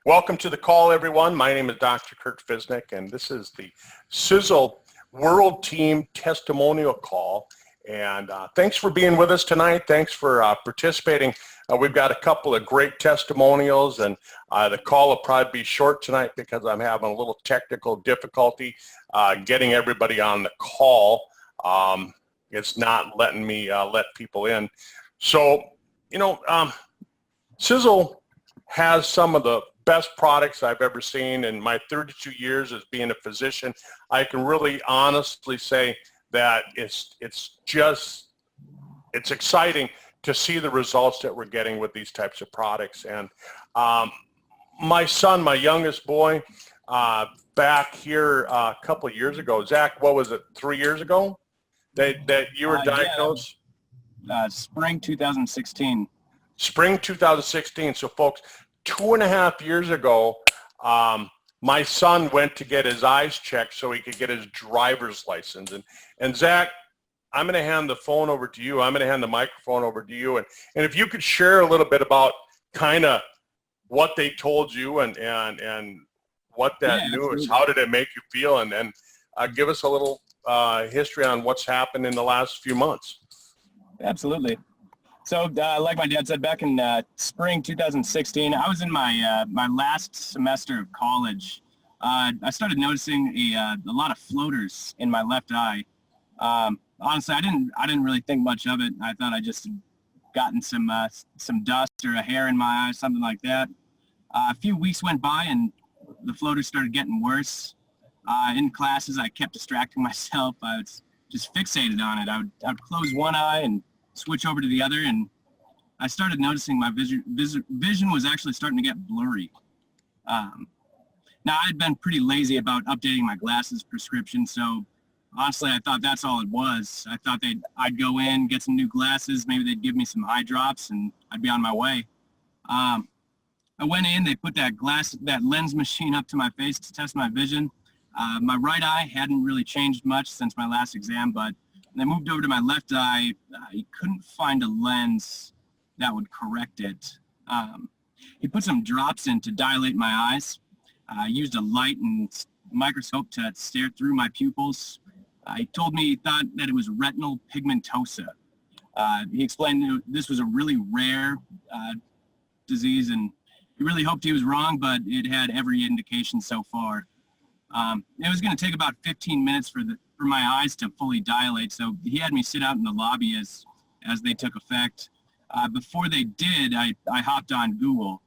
Welcome to the call, everyone. My name is Dr. Curt, and this is the Sisel World Team Testimonial Call. And thanks for being with us tonight. Thanks for participating. We've got a couple of great testimonials, and the call will probably be short tonight because I'm having a little technical difficulty getting everybody on the call. It's not letting me let people in. So, Sisel has some of the best products I've ever seen in my 32 years as being a physician. I can really honestly say that it's exciting to see the results that we're getting with these types of products. And my son, my youngest boy, back here a couple of years ago, Zach, what was it, 3 years ago that you were diagnosed? Yeah, spring 2016. Spring 2016. So folks, 2.5 years ago, my son went to get his eyes checked so he could get his driver's license. And Zach, I'm going to hand the phone over to you. I'm going to hand the microphone over to you. And if you could share a little bit about kind of what they told you and what that news, how did it make you feel? And then give us a little history on what's happened in the last few months. Absolutely. So like my dad said, back in spring 2016, I was in my my last semester of college. I started noticing a lot of floaters in my left eye. Honestly, I didn't really think much of it. I thought I just gotten some dust or a hair in my eye, something like that. A few weeks went by and the floaters started getting worse. In classes, I kept distracting myself. I was just fixated on it. I would close one eye and switch over to the other, and I started noticing my vision was actually starting to get blurry. Now, I'd been pretty lazy about updating my glasses prescription, so honestly, I thought that's all it was. I thought I'd go in, get some new glasses, maybe they'd give me some eye drops, and I'd be on my way. I went in, they put that lens machine up to my face to test my vision. My right eye hadn't really changed much since my last exam, but when I moved over to my left eye, he couldn't find a lens that would correct it. He put some drops in to dilate my eyes. Used a light and microscope to stare through my pupils. He told me he thought that it was retinal pigmentosa. He explained that this was a really rare disease, and he really hoped he was wrong, but it had every indication so far. It was going to take about 15 minutes for my eyes to fully dilate, so he had me sit out in the lobby as they took effect. Before they did, I hopped on Google.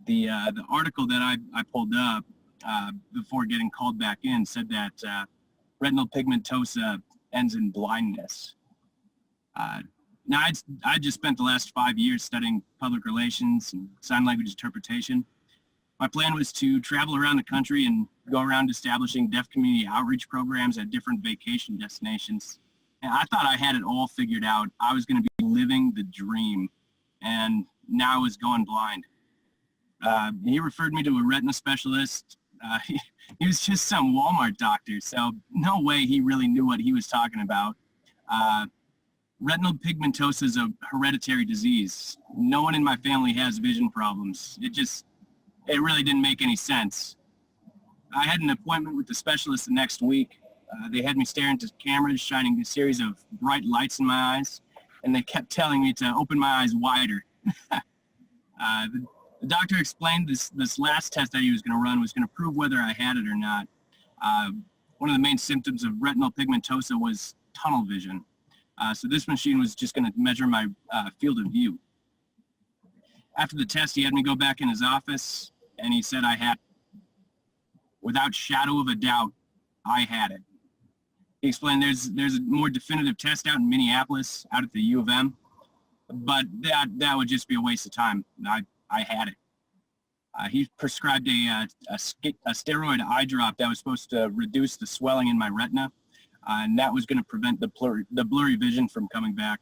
The article that I pulled up before getting called back in said that retinal pigmentosa ends in blindness. Now, I just spent the last 5 years studying public relations and sign language interpretation. My plan was to travel around the country and go around establishing deaf community outreach programs at different vacation destinations. And I thought I had it all figured out. I was going to be living the dream, and now I was going blind. He referred me to a retina specialist. He was just some Walmart doctor, so no way he really knew what he was talking about. Retinal pigmentosa is a hereditary disease. No one in my family has vision problems. It really didn't make any sense. I had an appointment with the specialist the next week. They had me stare into cameras, shining a series of bright lights in my eyes, and they kept telling me to open my eyes wider. The doctor explained this last test that he was going to run was going to prove whether I had it or not. One of the main symptoms of retinal pigmentosa was tunnel vision. So this machine was just going to measure my field of view. After the test, he had me go back in his office, and he said I had, without shadow of a doubt, I had it. He explained there's a more definitive test out in Minneapolis, out at the U of M, but that would just be a waste of time. I had it. He prescribed a steroid eye drop that was supposed to reduce the swelling in my retina, and that was going to prevent the blurry vision from coming back.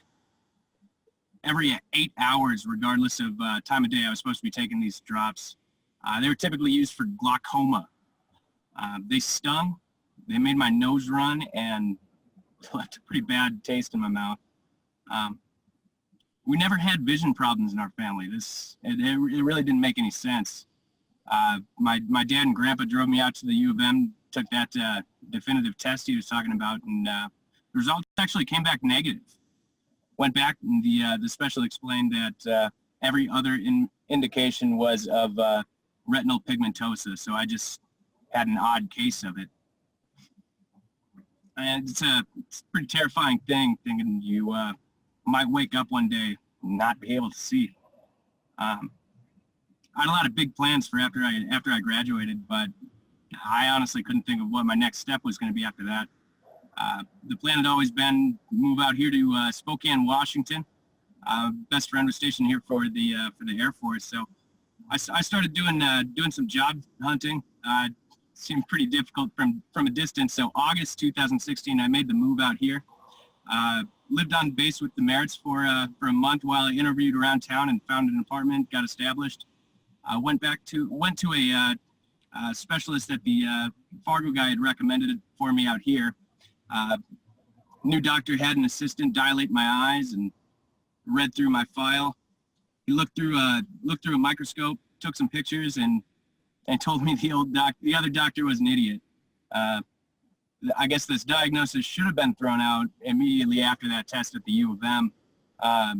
Every 8 hours, regardless of time of day, I was supposed to be taking these drops. They were typically used for glaucoma. They stung, they made my nose run, and left a pretty bad taste in my mouth. We never had vision problems in our family. It really didn't make any sense. My dad and grandpa drove me out to the U of M, took that definitive test he was talking about, and the results actually came back negative. Went back, and the specialist explained that every other indication was of retinal pigmentosa, so I just had an odd case of it. And it's a pretty terrifying thing, thinking you might wake up one day and not be able to see. I had a lot of big plans for after I graduated, but I honestly couldn't think of what my next step was going to be after that. The plan had always been move out here to Spokane, Washington. Best friend was stationed here for the Air Force, so I started doing some job hunting. Seemed pretty difficult from a distance. So August 2016, I made the move out here. Lived on base with the Merritts for a month while I interviewed around town and found an apartment, got established. Went to a specialist that the Fargo guy had recommended for me out here. New doctor had an assistant dilate my eyes and read through my file. He looked through a microscope, took some pictures, and told me the other doctor was an idiot. I guess this diagnosis should have been thrown out immediately after that test at the U of M.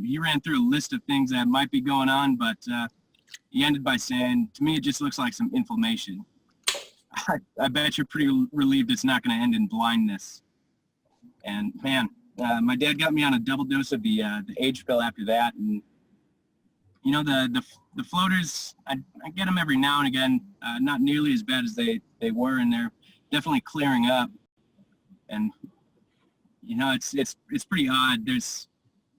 He ran through a list of things that might be going on, but he ended by saying, to me, it just looks like some inflammation. I bet you're pretty relieved it's not going to end in blindness. And man, my dad got me on a double dose of the age pill after that. And you know, the floaters, I get them every now and again, not nearly as bad as they were, and they're definitely clearing up. And you know, it's pretty odd. There's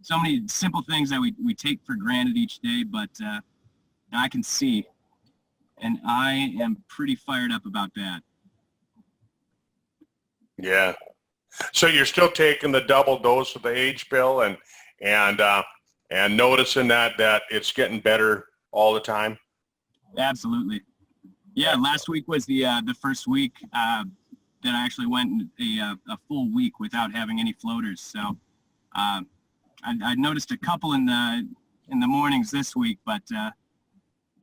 so many simple things that we take for granted each day, but I can see, and I am pretty fired up about that. Yeah. So you're still taking the double dose of the age pill and noticing that it's getting better all the time? Absolutely. Yeah, last week was the first week that I actually went a full week without having any floaters. So I noticed a couple in the mornings this week, but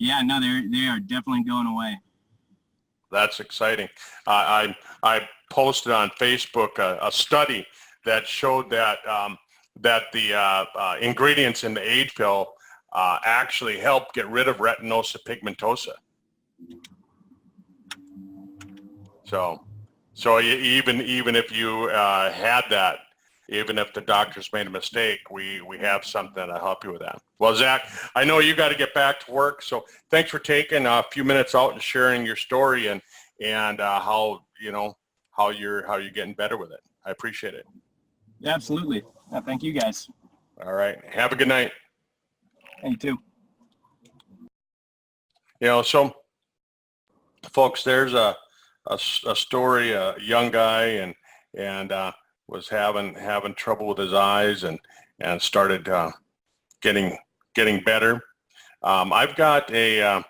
yeah, no, they are definitely going away. That's exciting. I posted on Facebook a study that showed that the ingredients in the age pill actually help get rid of retinosa pigmentosa. So even if you had that, even if the doctors made a mistake, we have something to help you with that. Well, Zach, I know you got to get back to work, so thanks for taking a few minutes out and sharing your story and how you're getting better with it. I appreciate it. Absolutely. Thank you guys. All right. Have a good night. You too. You know, so folks, there's a story, a young guy and was having trouble with his eyes and started getting better. I've got a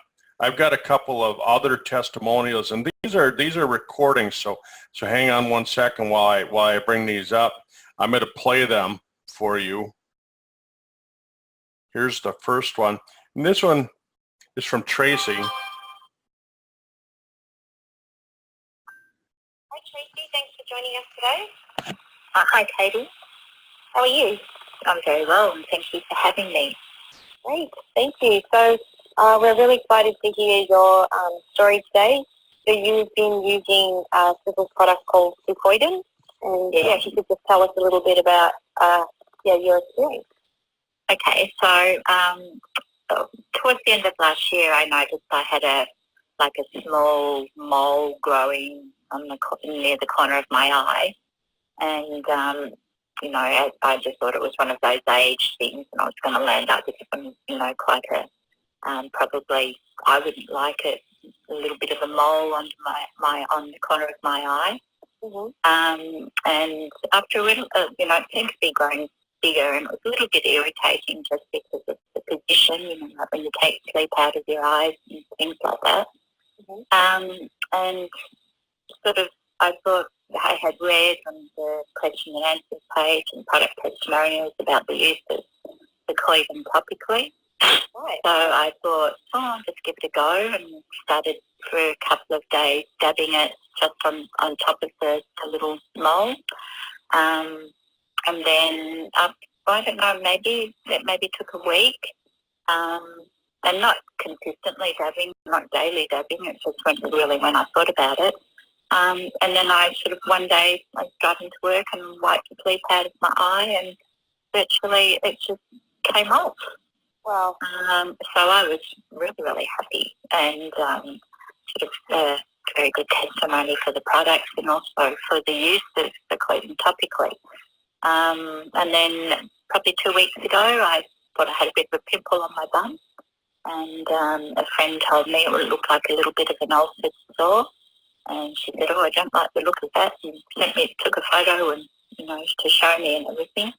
couple of other testimonials, and these are recordings. So hang on one second while I bring these up. I'm going to play them for you. Here's the first one, and this one is from Tracy. Hi, Tracy. Thanks for joining us today. Hi, Katie. How are you? I'm very well, and thank you for having me. Great. Thank you. So we're really excited to hear your story today. So you've been using Sisel's product called Siselers, and if you could just tell us a little bit about your experience. Okay. So towards the end of last year, I noticed I had a small mole growing near the corner of my eye. And, I just thought it was one of those age things, and I was going to land up with quite a, probably I wouldn't like it, a little bit of a mole on the corner of my eye. Mm-hmm. And after a little, it seemed to be growing bigger, and it was a little bit irritating just because of the position, like when you take sleep out of your eyes and things like that. Mm-hmm. And sort of, I thought I had read on the question and answers page and product testimonials about the use of the Cleveland topically. Right. So I thought, oh, I'll just give it a go, and started for a couple of days dabbing it just on top of the little mole. And then, I don't know, maybe it took a week. And not consistently dabbing, not daily dabbing. It just went really when I thought about it. And then I sort of one day I was driving to work and wiped the sleep out of my eye, and virtually it just came off. Wow. So I was really, really happy, and sort of a very good testimony for the products and also for the use of the clothing topically. And then probably 2 weeks ago, I thought I had a bit of a pimple on my bum, and a friend told me it would look like a little bit of an ulcer sore, and she said, oh, I don't like the look of that, and took a photo and, to show me and everything.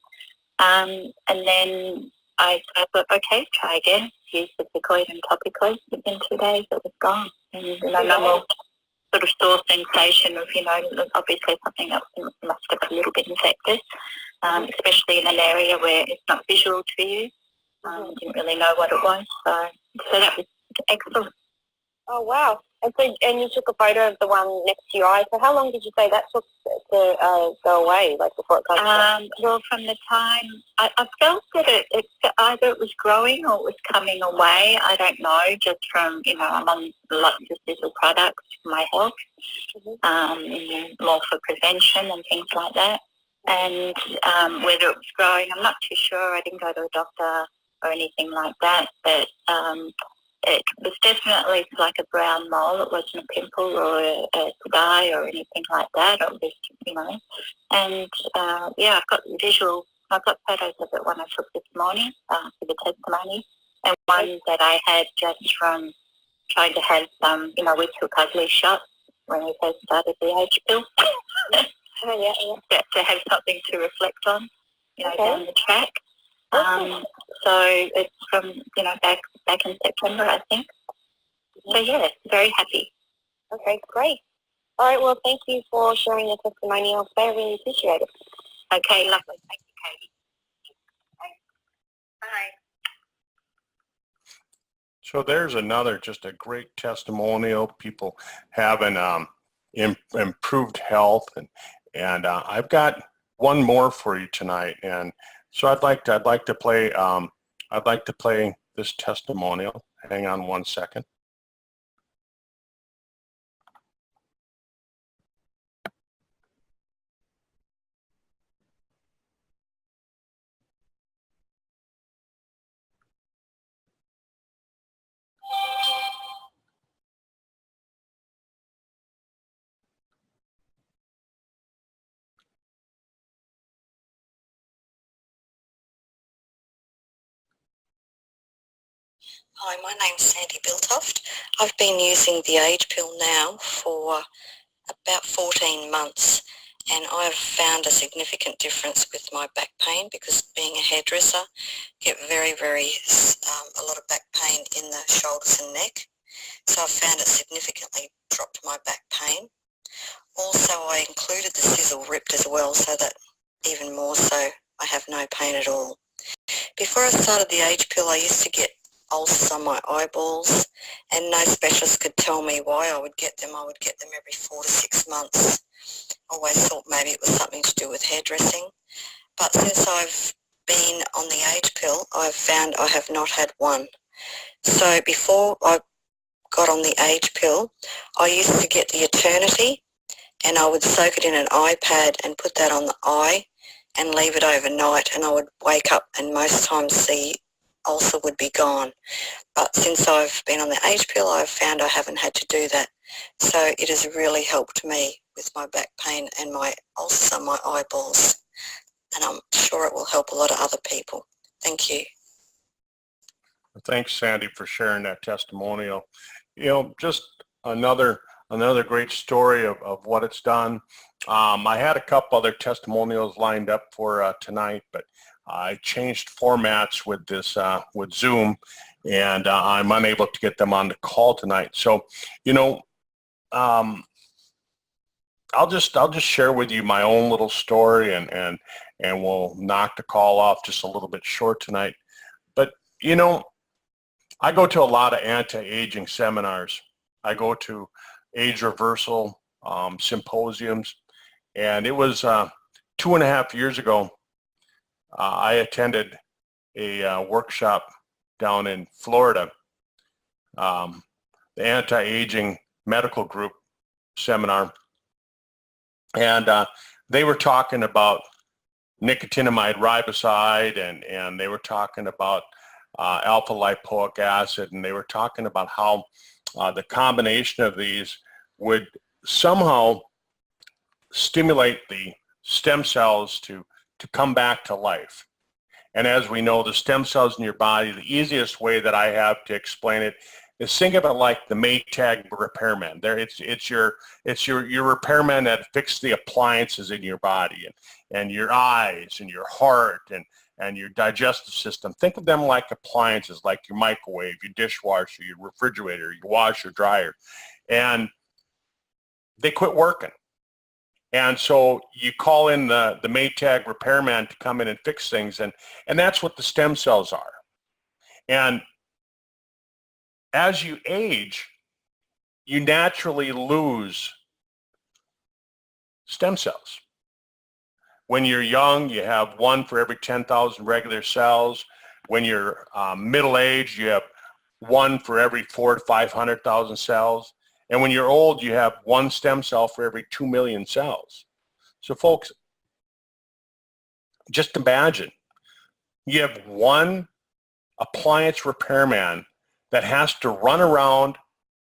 And then I thought, okay, try again, use the Siselers topically. Within 2 days, it was gone. And, no more sort of sore sensation of, obviously something that must have a little bit infected, especially in an area where it's not visual to you. Didn't really know what it was, so that was excellent. Oh, wow. And you took a photo of the one next to your eye. So how long did you say that took to go away, like before it comes Well, from the time I felt that it either it was growing or it was coming away. I don't know, just from, I'm on lots of Sisel products for my health, more for prevention and things like that. And whether it was growing, I'm not too sure. I didn't go to a doctor or anything like that, but it was definitely like a brown mole. It wasn't a pimple or a dye or anything like that. It was, and I've got photos of it when I took this morning for the testimony, and one that I had just from trying to have some, we took ugly shots when we first started the age pill. To have something to reflect on, down the track. So it's from, back in September, I think. So, yeah, very happy. Okay, great. All right, well, thank you for sharing your testimonial today. I really appreciate it. Okay, lovely. Thank you, Katie. Bye. So there's another, just a great testimonial. People having improved health, and I've got one more for you tonight, and so I'd like to play this testimonial. Hang on 1 second. Hi, my name's Sandy Biltoft. I've been using the age pill now for about 14 months, and I've found a significant difference with my back pain because being a hairdresser, I get a lot of back pain in the shoulders and neck. So I've found it significantly dropped my back pain. Also, I included the Sisel Ripped as well, so that even more so I have no pain at all. Before I started the age pill, I used to get ulcers on my eyeballs, and no specialist could tell me why I would get them. I would get them every 4 to 6 months. Always thought maybe it was something to do with hairdressing. But since I've been on the age pill, I've found I have not had one. So before I got on the age pill, I used to get the Eternity, and I would soak it in an iPad and put that on the eye and leave it overnight, and I would wake up and most times the ulcer would be gone. But since I've been on the age pill, I've found I haven't had to do that. So it has really helped me with my back pain and my ulcers on my eyeballs. And I'm sure it will help a lot of other people. Thank you. Thanks, Sandy, for sharing that testimonial. Just another great story of what it's done. I had a couple other testimonials lined up for tonight, but I changed formats with this with Zoom, and I'm unable to get them on the call tonight. So, I'll just share with you my own little story, and we'll knock the call off just a little bit short tonight. But I go to a lot of anti-aging seminars. I go to age reversal symposiums, and it was 2.5 years ago. I attended a workshop down in Florida, the anti-aging medical group seminar, and they were talking about nicotinamide riboside, and they were talking about alpha lipoic acid, and they were talking about how the combination of these would somehow stimulate the stem cells to come back to life. And as we know, the stem cells in your body, the easiest way that I have to explain it is think of it like the Maytag repairman. There, it's your repairman that fixes the appliances in your body, and your eyes and your heart and your digestive system. Think of them like appliances, like your microwave, your dishwasher, your refrigerator, your washer, dryer, and they quit working. And so you call in the Maytag repairman to come in and fix things, and that's what the stem cells are. And as you age, you naturally lose stem cells. When you're young, you have 1 for every 10,000 regular cells. When you're middle-aged, you have 1 for every 400,000 to 500,000 cells. And when you're old, you have 1 stem cell for every 2 million cells. So folks, just imagine you have 1 appliance repairman that has to run around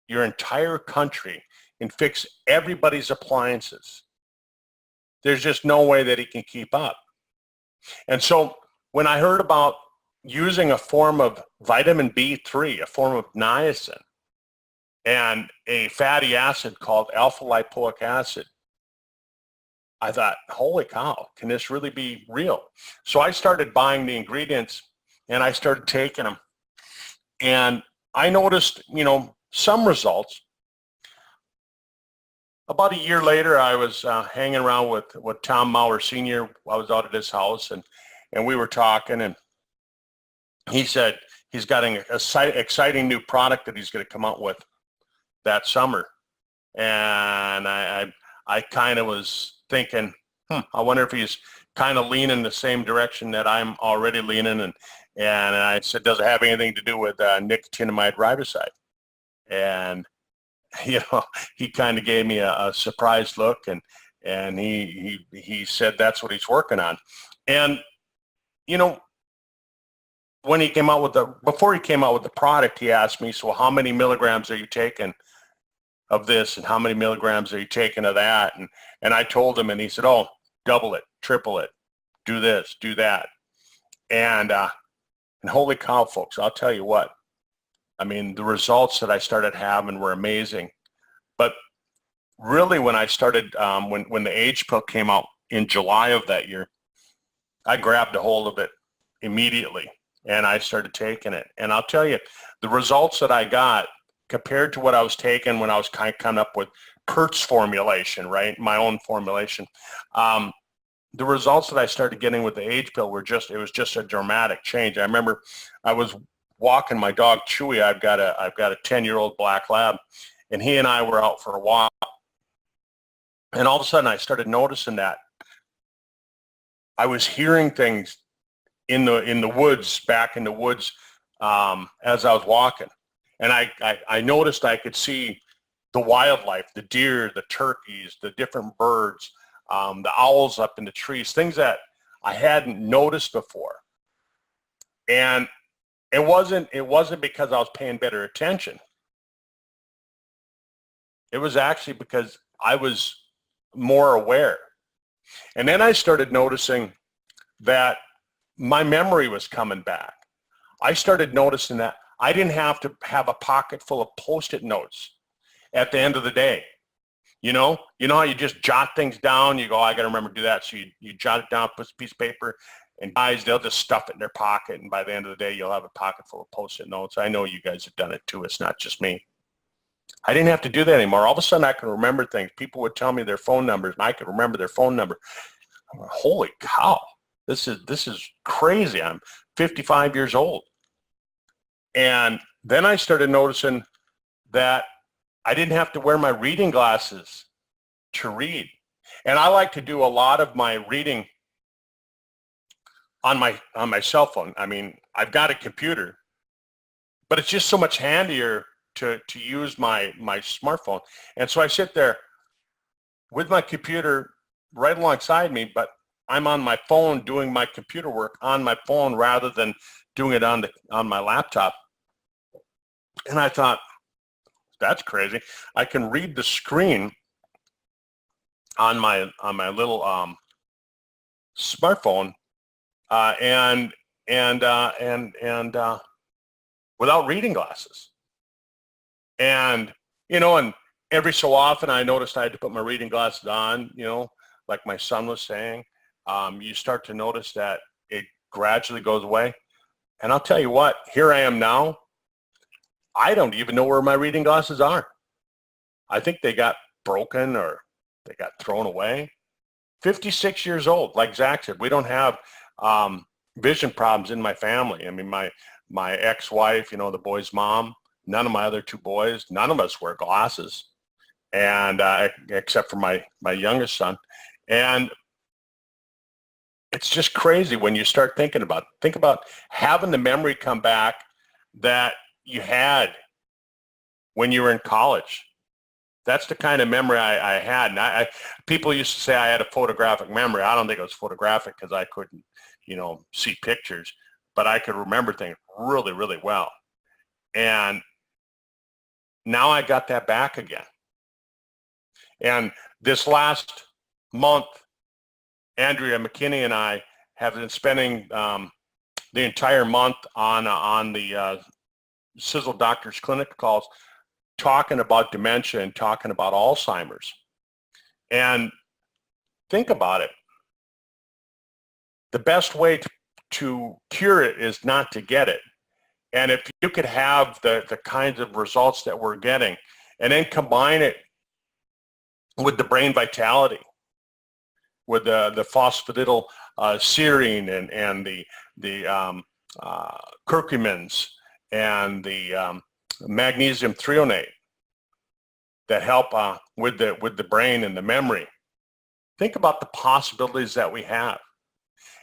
your entire country and fix everybody's appliances. There's just no way that he can keep up. And so when I heard about using a form of vitamin B3, a form of niacin, and a fatty acid called alpha lipoic acid, I thought, holy cow, can this really be real? So I started buying the ingredients, and I started taking them. And I noticed, some results. About a year later, I was hanging around with Tom Mower Sr. I was out at his house, and we were talking, and he said he's got an exciting new product that he's going to come out with that summer. And I kind of was thinking, I wonder if he's kind of leaning the same direction that I'm already leaning. And I said, does it have anything to do with nicotinamide riboside? And he kind of gave me a surprised look, and he said that's what he's working on. And when he came out with before he came out with the product, he asked me, so how many milligrams are you taking of this, and how many milligrams are you taking of that? And I told him, and he said, oh, double it, triple it, do this, do that. And holy cow, folks, I'll tell you what, I mean, the results that I started having were amazing. But really, when I started, when the age pill came out in July of that year, I grabbed a hold of it immediately, and I started taking it. And I'll tell you, the results that I got compared to what I was taking when I was kind of coming up with Curt's formulation, right, my own formulation, the results that I started getting with the age pill it was just a dramatic change. I remember I was walking my dog Chewy. I've got a 10-year-old black lab, and he and I were out for a walk, and all of a sudden I started noticing that I was hearing things in the woods, back in the woods, as I was walking, and I noticed I could see the wildlife, the deer, the turkeys, the different birds, the owls up in the trees, things that I hadn't noticed before. And it wasn't because I was paying better attention. It was actually because I was more aware. And then I started noticing that my memory was coming back. I started noticing that I didn't have to have a pocket full of Post-it notes at the end of the day. You know how you just jot things down? You go, I got to remember to do that. So you jot it down, put a piece of paper, and guys, they'll just stuff it in their pocket. And by the end of the day, you'll have a pocket full of Post-it notes. I know you guys have done it too. It's not just me. I didn't have to do that anymore. All of a sudden, I can remember things. People would tell me their phone numbers, and I could remember their phone number. I'm like, holy cow, this is crazy. I'm 55 years old. And then I started noticing that I didn't have to wear my reading glasses to read. And I like to do a lot of my reading on my cell phone. I mean, I've got a computer, but it's just so much handier to use my smartphone. And so I sit there with my computer right alongside me, but I'm on my phone doing my computer work on my phone rather than doing it on my laptop. And I thought, that's crazy. I can read the screen on my little smartphone and without reading glasses. And and every so often I noticed I had to put my reading glasses on. Like my son was saying, you start to notice that it gradually goes away. And I'll tell you what, here I am now. I don't even know where my reading glasses are. I think they got broken or they got thrown away. 56 years old, like Zach said, we don't have vision problems in my family. I mean, my ex-wife, the boy's mom, none of my other two boys, none of us wear glasses, and except for my youngest son. And it's just crazy when you start thinking about it. Think about having the memory come back that you had when you were in college. That's the kind of memory I had. And people used to say I had a photographic memory. I don't think it was photographic because I couldn't, see pictures, but I could remember things really, really well. And now I got that back again. And this last month, Andrea McKinney and I have been spending the entire month on the Sisel Doctors Clinic calls, talking about dementia and talking about Alzheimer's. And think about it. The best way to cure it is not to get it. And if you could have the kinds of results that we're getting and then combine it with the brain vitality, with the phosphatidyl serine and the curcumins and the magnesium threonate that help with the brain and the memory. Think about the possibilities that we have.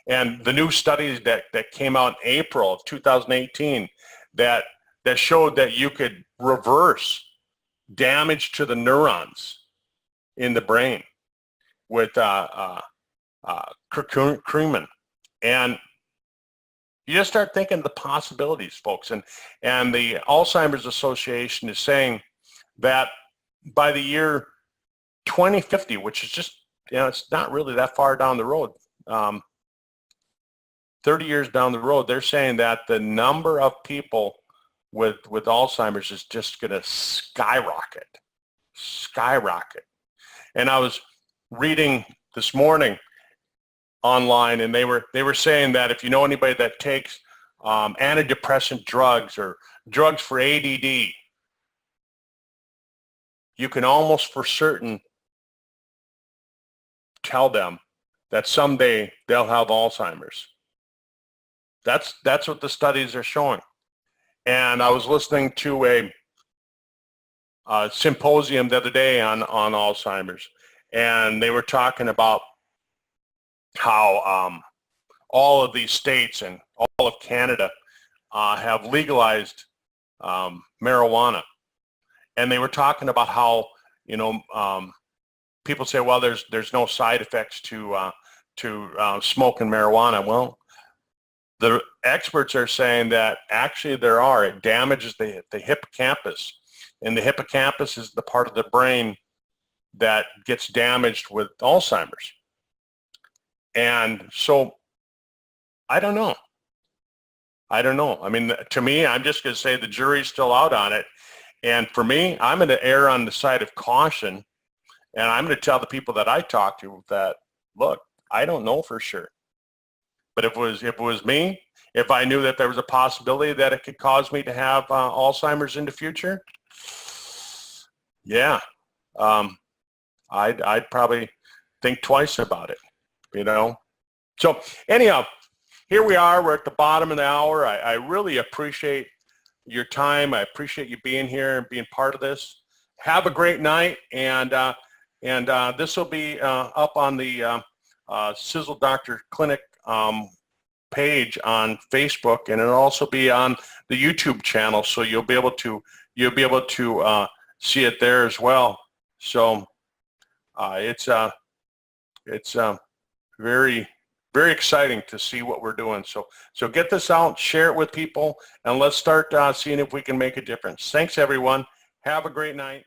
And the new studies that came out in April of 2018 that showed that you could reverse damage to the neurons in the brain with curcumin. And you just start thinking of the possibilities, folks. And the Alzheimer's Association is saying that by the year 2050, which is just, it's not really that far down the road, 30 years down the road, they're saying that the number of people with Alzheimer's is just going to skyrocket. And I was reading this morning online, and they were saying that if you know anybody that takes antidepressant drugs or drugs for ADD, you can almost for certain tell them that someday they'll have Alzheimer's. That's what the studies are showing. And I was listening to a symposium the other day on Alzheimer's, and they were talking about how all of these states and all of Canada have legalized marijuana. And they were talking about how, people say, well, there's no side effects to smoking marijuana. Well, the experts are saying that actually there are. It damages the hippocampus. And the hippocampus is the part of the brain that gets damaged with Alzheimer's. And so I don't know. I mean, to me, I'm just going to say the jury's still out on it. And for me, I'm going to err on the side of caution. And I'm going to tell the people that I talk to that, look, I don't know for sure. But if it was me, if I knew that there was a possibility that it could cause me to have Alzheimer's in the future, yeah, I'd probably think twice about it, So anyhow, here we are. We're at the bottom of the hour. I really appreciate your time. I appreciate you being here and being part of this. Have a great night, and this will be up on the Sisel Doctor Clinic page on Facebook, and it'll also be on the YouTube channel, so you'll be able to see it there as well. So it's very, very exciting to see what we're doing. So get this out, share it with people, and let's start seeing if we can make a difference. Thanks, everyone. Have a great night.